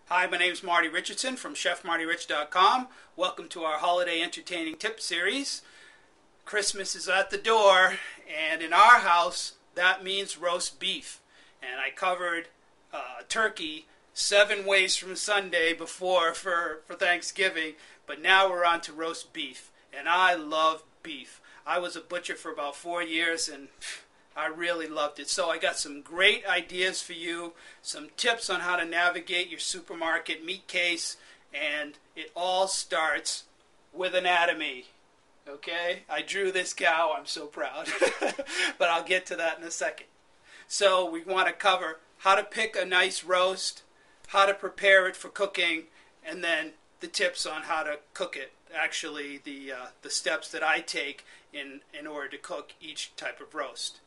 Hi, my name is Marty Richardson from ChefMartyRich.com. Welcome to our holiday entertaining tip series. Christmas is at the door, and in our house, that means roast beef. And I covered turkey 7 ways from Sunday before for Thanksgiving, but now we're on to roast beef. And I love beef. I was a butcher for about 4 years, and I really loved it. So I got some great ideas for you, some tips on how to navigate your supermarket meat case, and it all starts with anatomy. Okay? I drew this cow, I'm so proud. But I'll get to that in a second. So we want to cover how to pick a nice roast, how to prepare it for cooking, and then the tips on how to cook it. Actually, the steps that I take in order to cook each type of roast.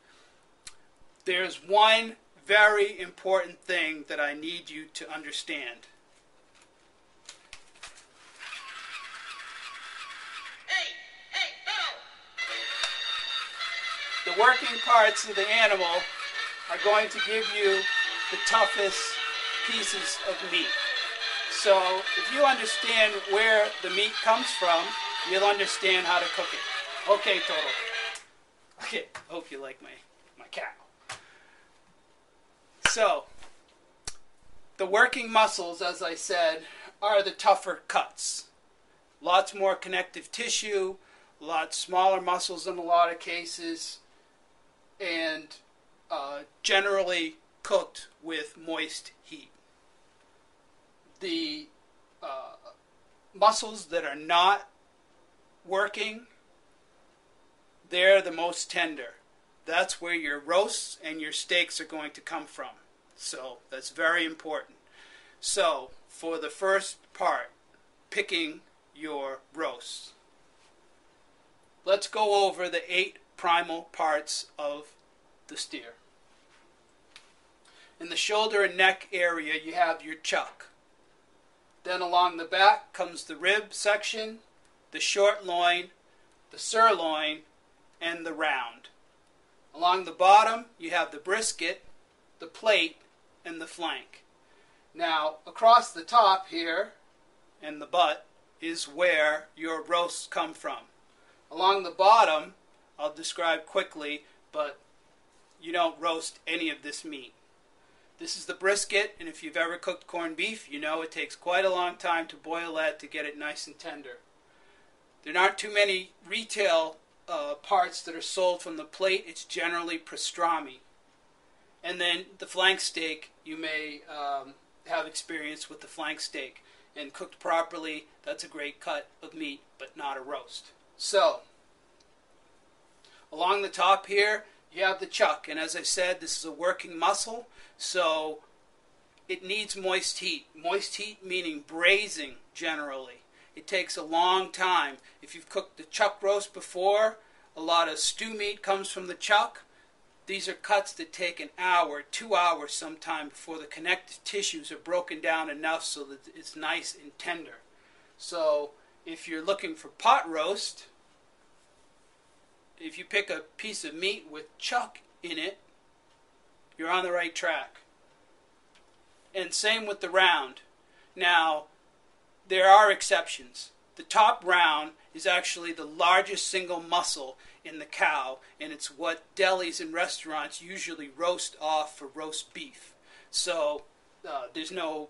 There's one very important thing that I need you to understand. Hey, Bill! The working parts of the animal are going to give you the toughest pieces of meat. So if you understand where the meat comes from, you'll understand how to cook it. Okay, Toto. Okay, hope you like my cow. So, the working muscles, as I said, are the tougher cuts. Lots more connective tissue, lots smaller muscles in a lot of cases, and generally cooked with moist heat. The muscles that are not working, they're the most tender. That's where your roasts and your steaks are going to come from. So that's very important. So for the first part, picking your roasts, let's go over the 8 primal parts of the steer. In the shoulder and neck area, you have your chuck. Then along the back comes the rib section, the short loin, the sirloin, and the round. Along the bottom, you have the brisket, the plate, and the flank. Now, across the top here, and the butt, is where your roasts come from. Along the bottom, I'll describe quickly, but you don't roast any of this meat. This is the brisket, and if you've ever cooked corned beef, you know it takes quite a long time to boil that to get it nice and tender. There aren't too many retail parts that are sold from the plate. It's generally pastrami. And then the flank steak, you may have experience with the flank steak. And cooked properly, that's a great cut of meat, but not a roast. So, along the top here, you have the chuck. And as I said, this is a working muscle, so it needs moist heat. Moist heat meaning braising, generally. It takes a long time. If you've cooked the chuck roast before, a lot of stew meat comes from the chuck. These are cuts that take an hour, 2 hours sometime before the connective tissues are broken down enough so that it's nice and tender. So if you're looking for pot roast, if you pick a piece of meat with chuck in it, you're on the right track. And same with the round. Now, there are exceptions. The top round is actually the largest single muscle in the cow, and it's what delis and restaurants usually roast off for roast beef. So there's no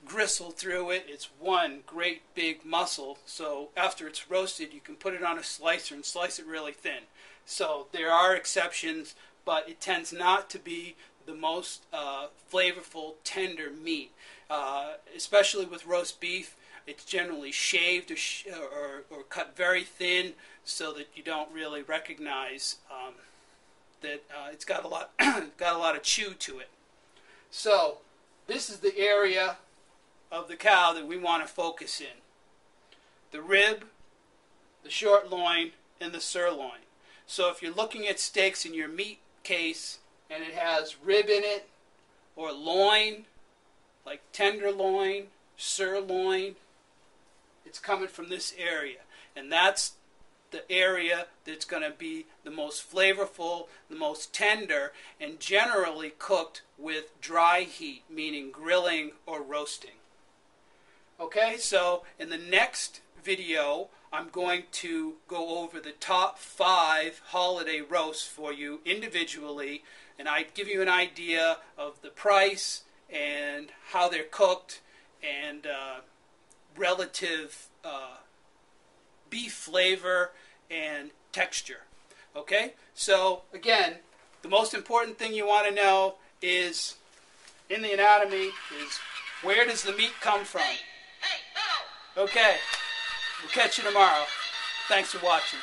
gristle through it. It's one great big muscle. So after it's roasted, you can put it on a slicer and slice it really thin. So there are exceptions, but it tends not to be the most flavorful, tender meat. Especially with roast beef, it's generally shaved or cut very thin so that you don't really recognize that it's got a lot of chew to it. So this is the area of the cow that we want to focus in: the rib, the short loin, and the sirloin. So if you're looking at steaks in your meat case and it has rib in it or loin, like tenderloin, sirloin, it's coming from this area. And that's the area that's going to be the most flavorful, the most tender, and generally cooked with dry heat, meaning grilling or roasting. Okay, so in the next video, I'm going to go over the top 5 holiday roasts for you individually, and I'd give you an idea of the price and how they're cooked and relative beef flavor and texture. Okay, so again, the most important thing you want to know is in the anatomy is where does the meat come from? Hey, no! Okay, we'll catch you tomorrow. Thanks for watching.